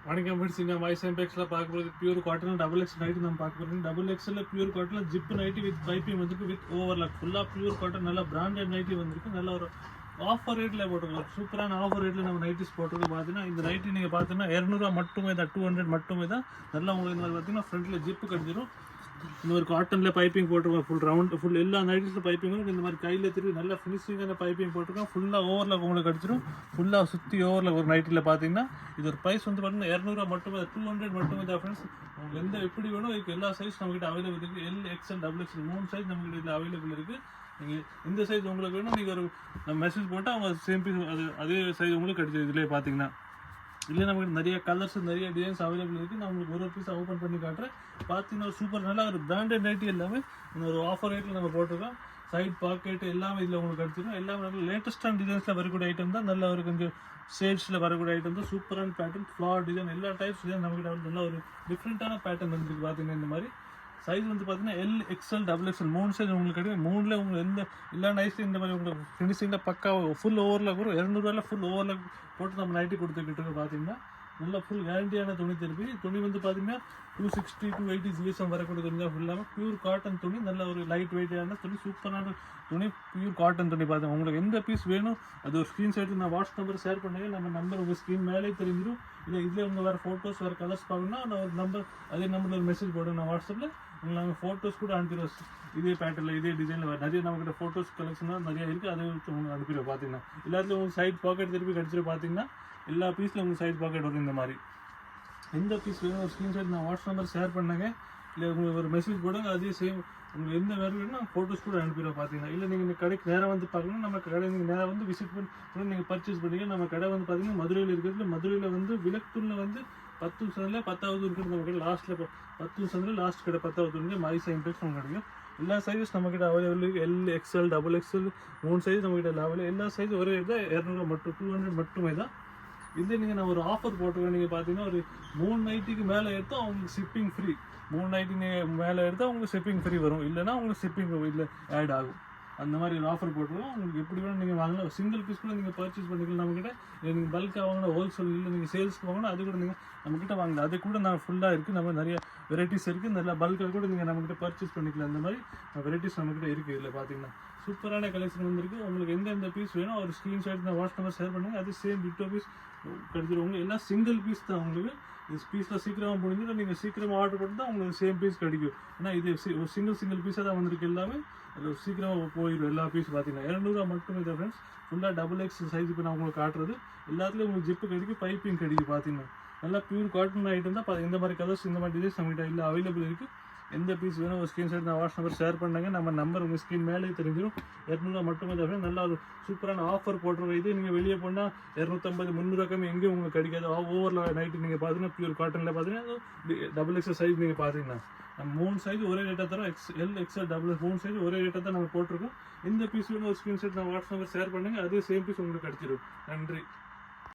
வணக்கம் ஃப்ரெண்ட்ஸ், இங்கே மைஸ் எம்பெக்ஸில் பார்க்க போகிறது pure cotton double X night நம்ம பார்க்க போகிறோம். டபுள் எக்ஸில் பியூர் காட்டனில் ஜிப் நைட்டி வித் பைப்பிங் வந்துருக்கு, வித் ஓவர்லாக். ஃபுல்லாக பியூர் காட்டன், நல்லா பிராண்டட் நைட்டி வந்திருக்கு. நல்ல ஒரு ஆஃபர் ரேட்டில் போட்டுருக்கோம். சூப்பரான ஆஃபர் ரேட்டில் நம்ம நைட்டிஸ் போட்டுருக்கு. பார்த்தீங்கன்னா இந்த நைட்டி நீங்கள் பார்த்தீங்கன்னா 200 மட்டுமே தான், 200 மட்டுமே தான். நல்லா உங்களுக்கு இந்த மாதிரி பார்த்தீங்கன்னா ஃப்ரண்ட்டில் ஜிப்பு கிடச்சிடும். இந்த ஒரு காட்டனில் பைப்பிங் போட்டிருக்கோம். ஃபுல் ரவுண்ட் ஃபுல் எல்லா நைட்டிஸில் பைப்பிங் வரும். இந்த மாதிரி கையில் திரும்பி நல்லா ஃபினிஷிங்கான பைப்பிங் போட்டிருக்கோம். ஃபுல்லாக ஓவரில் உங்களுக்கு கிடச்சிடும். ஃபுல்லாக சுற்றி ஓவரில் ஒரு நைட்டில் பார்த்தீங்கன்னா இது ஒரு ப்ரைஸ் வந்து பார்த்தீங்கன்னா 200 மட்டுமே, 200 மட்டுமே தான் ஃப்ரெண்ட்ஸ். உங்களுக்கு எந்த எப்படி வேணும் இதுக்கு எல்லா சைஸ் நம்மகிட்ட அவைலபிள் இருக்குது. L, XL, double XL 3 size நம்மகிட்ட இதில் அவைலபிள் இருக்குது. நீங்கள் இந்த சைஸ் உங்களுக்கு வேணும், நீங்கள் ஒரு மெசேஜ் போட்டால் அவங்க சேம் பீஸ் அதே சைஸ் உங்களுக்கு கிடச்சிது. இதிலே பார்த்தீங்கன்னா இல்லை நம்மகிட்ட நிறைய கலர்ஸ் நிறைய டிசைன்ஸ் அவைலபிள் இருக்குது. நான் உங்களுக்கு ஒரு பீஸ் ஓப்பன் பண்ணி காட்டுறேன். பார்த்தீங்கன்னா ஒரு சூப்பர் நல்லா ஒரு பிராண்டட் நைட்டி எல்லாமே இந்த ஒரு ஆஃபர் ரேட்டில் நம்ம போட்டிருக்கோம். சைட் பாக்கெட் எல்லாமே இதில் உங்களுக்கு கிடச்சிடும். எல்லாமே நல்ல லேட்டஸ்டான டிசைன்ஸில் வரக்கூடிய ஐட்டம் தான். நல்ல ஒரு கொஞ்சம் ஷேட்ஸில் வரக்கூடிய ஐட்டம் தான். சூப்பரான பேட்டர்ன், ஃப்ளார் டிசைன், எல்லா டைப்ஸ் டிசைன் நம்மகிட்ட நல்ல ஒரு டிஃப்ரெண்ட்டான பேட்டர்ன் வந்துருக்கு. பார்த்தீங்கன்னா இந்த மாதிரி சைஸ் வந்து பார்த்தீங்கன்னா L, XL, double XL 3 size உங்களுக்கு கிடைக்கும். 3ல் உங்களுக்கு எந்த எல்லா நைட்ஸும் இந்த மாதிரி உங்களுக்கு ஃபினிஷிங்கில் பக்கா ஃபுல் ஓவரில் வரும். 200 ஃபுல் ஓவரில் போட்டு நம்ம நைட்டி கொடுத்துக்கிட்டு இருக்கோம். பார்த்தீங்கன்னா நல்லா ஃபுல் கேரண்டியான துணி திருப்பி. துணி வந்து பார்த்தீங்கன்னா 260 to 80 ஜிஎஸ்எம் வரக்கூடிய துணி தான். ஃபுல்லாக பியூர் காட்டன் துணி, நல்ல ஒரு லைட் வெயிட்டான துணி, சூப்பரான துணி, பியூர் காட்டன் துணி. பார்த்தேன் உங்களுக்கு எந்த பீஸ் வேணும் அது ஒரு ஸ்க்ரீன்ஷாட் நான் வாட்ஸ்அப் நம்பர் ஷேர் பண்ணுங்க. நம்ம நம்பர் உங்கள் ஸ்க்ரீன் மேலே தெரிஞ்சிடும். இல்லை இதில் உங்கள் வேறு ஃபோட்டோஸ் வேறு கலர்ஸ் பார்க்கணும்னா நான் ஒரு நம்பர் அதே நம்பரில் ஒரு மெசேஜ் போடுவேன். நான் வாட்ஸ்அப்பில் உங்களுக்கு நாங்கள் ஃபோட்டோஸ் கூட அனுப்பிடுவோம். இதே பேட்டர்னில் இதே டிசைனில் நிறைய நம்மகிட்ட ஃபோட்டோஸ் கலெக்ஷனாக நிறைய இருக்குது. அதை வச்சு உங்களுக்கு அனுப்பிடுவோம். பார்த்தீங்கன்னா எல்லாத்துலையும் உங்களுக்கு சைட் பாக்கெட் திருப்பி கிடச்சிட்டு. பார்த்தீங்கன்னா எல்லா பீஸில் உங்களுக்கு சைட் பாக்கெட் வரும். இந்த மாதிரி எந்த பீஸ் வேணும் ஒரு ஸ்க்ரீன்ஷாட் நான் வாட்ஸ்அப் நம்பர் ஷேர் பண்ணுங்க. இல்லை உங்களுக்கு ஒரு மெசேஜ் போடுங்க. அதே சேம் உங்களுக்கு எந்த வேறு வேணும்னா ஃபோட்டோஸ் கூட அனுப்பிடுவோம். பார்த்தீங்கன்னா இல்லை நீங்கள் இந்த கடைக்கு நேராக வந்து பார்க்கணும், நம்ம கடை நீங்கள் நேராக வந்து விசிட் பண்ணி நீங்கள் பர்ச்சேஸ் பண்ணிங்க. நம்ம கடை வந்து பார்த்தீங்கன்னா மதுரையில் இருக்கிறது. மதுரையில் வந்து விளக்குத்தூரில் வந்து 10 சந்தில் 10வது இருக்கிறது நம்ம கடை. லாஸ்ட்டில் 10 சந்தில் லாஸ்ட் கடை 10வது இருக்கு. மைஸ் எம்பெக்ஸ் உங்களுக்கு கிடைக்கும். எல்லா சைஸஸ் நம்மக்கிட்ட அவைலபிள் இருக்குது. L, XL, double XL 3 size நம்மக்கிட்ட அவைலபிள். எல்லா சைஸும் ஒரே தான். 200 மட்டும், 200 மட்டுமே தான். இதே நீங்கள் நான் ஒரு ஆஃபர் போட்டுருவேன். நீங்கள் பார்த்தீங்கன்னா ஒரு 3 நைட்டிக்கு மேலே எடுத்தால் உங்களுக்கு ஷிப்பிங் ஃப்ரீ. 3 நைட்டி நீங்கள் மேலே எடுத்தால் உங்களுக்கு ஷிப்பிங் ஃப்ரீ வரும். இல்லைனா உங்களுக்கு ஷிப்பிங் இல்லை ஆட் ஆகும். அந்த மாதிரி ஒரு ஆஃபர் போட்டுருவோம். உங்களுக்கு எப்படி வேணும் நீங்கள் வாங்கலாம். சிங்கிள் பீஸ் கூட நீங்கள் பர்ச்சேஸ் பண்ணிக்கலாம் நம்மக்கிட்ட. இல்லை நீங்கள் பல்காக வாங்கினா ஹோல்சேல், இல்லை நீங்கள் சேல்ஸ்க்கு வாங்கினா அது கூட நீங்கள் நம்மக்கிட்ட வாங்கலாம். அது கூட நான் ஃபுல்லாக இருக்குது. நம்ம நிறைய வெரைட்டிஸ் இருக்குது. நல்லா பல்காக கூட நீங்கள் நம்மக்கிட்ட பர்ச்சேஸ் பண்ணிக்கலாம். அந்த மாதிரி வெரைட்டிஸ் நம்மக்கிட்ட இருக்குது. இதில் பார்த்தீங்கன்னா சூப்பரான கலெக்ஷன் வந்துருக்கு. உங்களுக்கு எந்தெந்த பீஸ் வேணும் ஒரு ஸ்க்ரீன்ஷாட் நான் வாட்ஸ்அப் நம்பர் ஷேர் பண்ணுங்கள். அது சேம் டிட்டோ பீஸ் கிடச்சிடும். உங்களுக்கு எல்லாம் சிங்கிள் பீஸ் தான். உங்களுக்கு இது பீஸில் சீக்கிரமாக முடிஞ்சிடும். நீங்கள் சீக்கிரமாக ஆர்டர் போட்டு தான் உங்களுக்கு சேம் பீஸ் கிடைக்கும். ஏன்னா இது ஒரு சிங்கிள் பீஸாக தான் வந்திருக்கு. எல்லாமே அது சீக்கிரமாக போயிடும். எல்லா பீஸ் பார்த்தீங்கன்னா 200 மட்டுமே தான் ஃப்ரெண்ட்ஸ். ஃபுல்லாக டபுள் எக்ஸ் சைஸ் இப்போ நான் உங்களுக்கு காட்டுறது. எல்லாத்துலேயும் உங்களுக்கு ஜிப்பு கிடைக்கும், பைப்பிங் கிடைக்கும். பார்த்தீங்கன்னா நல்லா பியூர் காட்டன் ஐட்டம் தான். இந்த மாதிரி கலர்ஸ் இந்த மாதிரி டிசைன்ஸ் நம்மகிட்ட இல்லை அவைலபிள் இருக்குது. எந்த பீஸ் வேணும் ஒரு ஸ்க்ரீன்ஷாட் நான் வாட்ஸ்அப் நம்பர் ஷேர் பண்ணாங்க. நம்ம நம்பர் உங்கள் ஸ்க்ரீன் மேலே தெரிஞ்சிடும். 200 மட்டுமே தான். நல்லா ஒரு சூப்பரான ஆஃபர் போட்டுருவோம். இது நீங்கள் வெளியே போனால் 250, 300 எங்கேயும் உங்களுக்கு கிடைக்காது. ஓவரில் நைட்டு நீங்கள் பார்த்தீங்கன்னா பியூர் காட்டனில் பார்த்தீங்கன்னா டபுள் எக்ஸல் சைஸ் நீங்கள் பார்த்தீங்கன்னா 3 சைஸ் ஒரே ரேட்டாக தரோம். எல், எக்ஸ்எல், டபுள் 3 சைஸ் ஒரே ரேட்டாக தான் நம்ம போட்டிருக்கோம். இந்த பீஸ் வேணும் ஒரு ஸ்க்ரீன்ஷாட் நான் வாட்ஸ்அப் நம்பர் ஷேர் பண்ணுங்கள். அதே சேம் பீஸ் உங்களுக்கு கிடச்சிடும். நன்றி.